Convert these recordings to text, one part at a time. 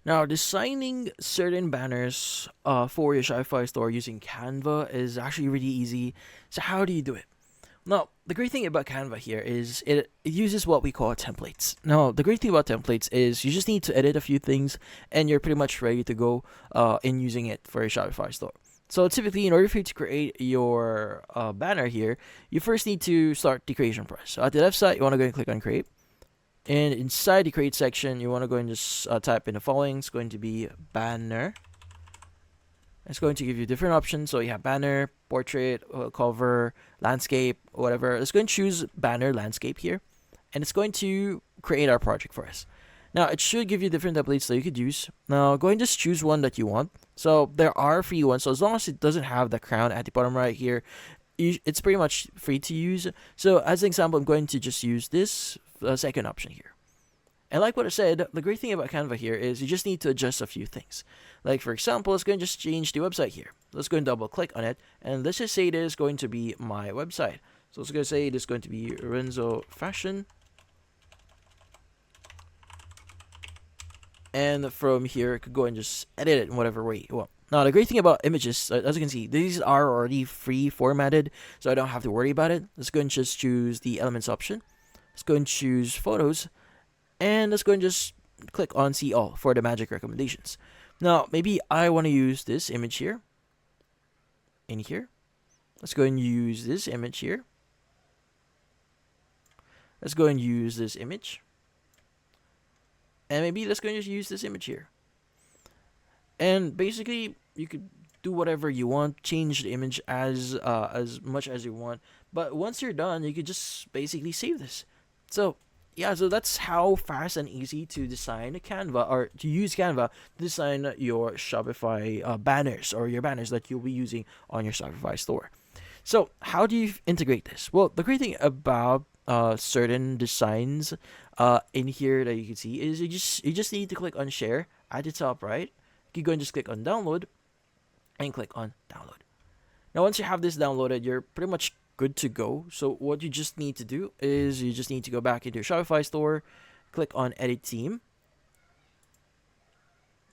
Now, designing certain banners for your Shopify store using Canva is actually really easy. So, how do you do it? Now, the great thing about Canva here is it uses what we call templates. Now, the great thing about templates is you just need to edit a few things and you're pretty much ready to go in using it for your Shopify store. So, typically, in order for you to create your banner here, you first need to start the creation process. So, at the left side, you want to go and click on create. And inside the create section, you want to go and just type in the following. It's going to be banner. It's going to give you different options. So you have banner, portrait, cover, landscape, whatever. Let's go and choose banner landscape here. And it's going to create our project for us. Now, it should give you different templates that you could use. Now, go and just choose one that you want. So there are free ones. So as long as it doesn't have the crown at the bottom right here, it's pretty much free to use. So as an example, I'm going to just use this second option here. And like what I said, the great thing about Canva here is you just need to adjust a few things. Like for example, let's go and just change the website here. Let's go and double click on it. And let's just say it is going to be my website. So let's go say it is going to be Renzo Fashion. And from here, I could go and just edit it in whatever way you want. Now, the great thing about images, as you can see, these are already formatted, so I don't have to worry about it. Let's go and just choose the elements option. Let's go and choose photos. And let's go and just click on see all for the magic recommendations. Now, maybe I want to use this image here. In here. Let's go and use this image here. Let's go and use this image. And maybe let's go and just use this image here. And basically, you could do whatever you want, change the image as much as you want. But once you're done, you could just basically save this. So yeah, so that's how fast and easy to design Canva or to use Canva to design your Shopify banners or your banners that you'll be using on your Shopify store. So how do you integrate this? Well, the great thing about certain designs in here that you can see is you just need to click on share at the top right. You go and just click on download and click on download. Now once you have this downloaded, you're pretty much good to go. So what you just need to do is you just need to go back into your Shopify store, click on edit theme.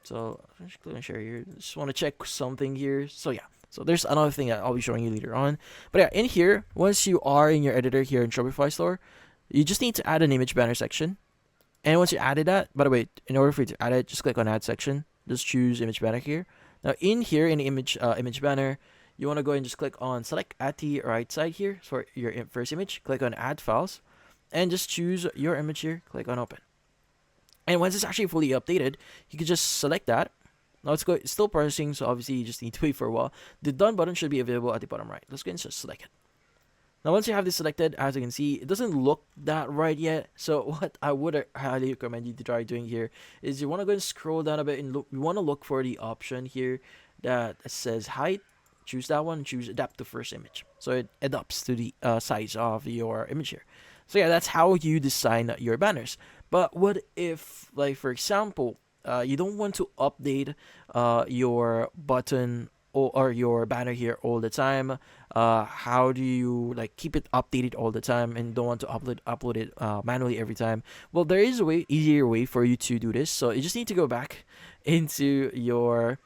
So just click on share here. Just want to check something here. So yeah. So there's another thing that I'll be showing you later on. But yeah, in here, once you are in your editor here in Shopify store, you just need to add an image banner section. And once you added that, by the way, in order for you to add it, just click on add section. Just choose image banner here. Now in here in the image banner, you want to go and just click on select at the right side here for your first image. Click on add files and just choose your image here. Click on open. And once it's actually fully updated, you can just select that. Now it's still processing, so obviously you just need to wait for a while. The done button should be available at the bottom right. Let's go and just select it. Now once you have this selected, as you can see, it doesn't look that right yet. So what I would highly recommend you to try doing here is you want to go and scroll down a bit and look. You want to look for the option here that says height. Choose that one. Choose adapt to first image, so it adapts to the size of your image here. So yeah, that's how you design your banners. But what if, like for example, you don't want to update your button or your banner here all the time? How do you like keep it updated all the time and don't want to upload it manually every time? Well, there is a easier way for you to do this. So you just need to go back into your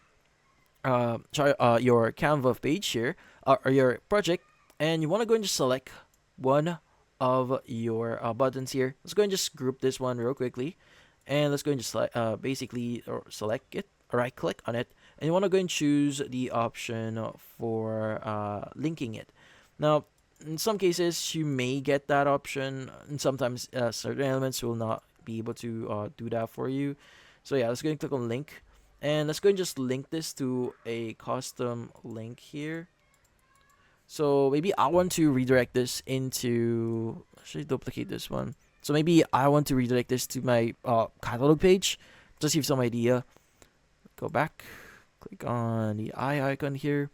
Canva page here or your project, and you want to go and just select one of your buttons here. Let's go and just group this one real quickly, and let's go and just basically or select it, right click on it, and you want to go and choose the option for linking it. Now in some cases you may get that option, and sometimes certain elements will not be able to do that for you. So yeah, let's go and click on link. And let's go and just link this to a custom link here. So maybe I want to redirect this into, actually duplicate this one. So maybe I want to redirect this to my catalog page. Just give some idea. Go back, click on the eye icon here.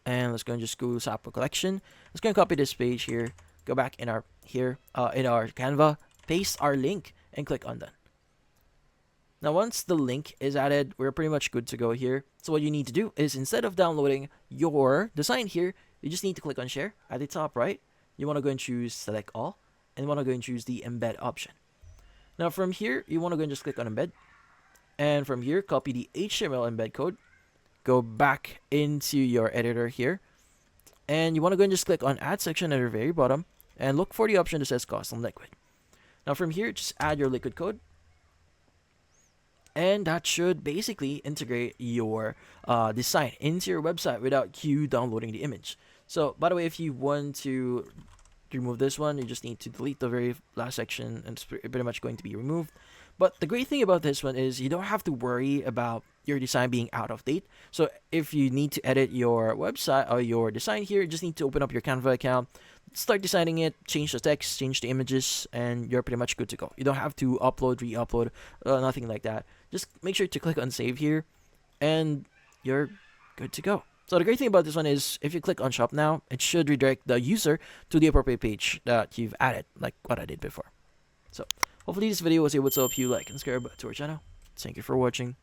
And let's go and just go sample collection. Let's go and copy this page here. Go back in our in our Canva, paste our link and click on done. Now, once the link is added, we're pretty much good to go here. So what you need to do is instead of downloading your design here, you just need to click on share at the top right. You want to go and choose select all, and you want to go and choose the embed option. Now from here, you want to go and just click on embed. And from here, copy the HTML embed code. Go back into your editor here. And you want to go and just click on add section at the very bottom. And look for the option that says custom liquid. Now from here, just add your liquid code. And that should basically integrate your design into your website without you downloading the image. So by the way, if you want to remove this one, you just need to delete the very last section and it's pretty much going to be removed. But the great thing about this one is you don't have to worry about your design being out of date. So if you need to edit your website or your design here, you just need to open up your Canva account, start designing it, change the text, change the images, and you're pretty much good to go. You don't have to upload, re-upload, nothing like that. Just make sure to click on save here, and you're good to go. So the great thing about this one is if you click on shop now, it should redirect the user to the appropriate page that you've added, like what I did before. So hopefully this video was able to help you like and subscribe to our channel. Thank you for watching.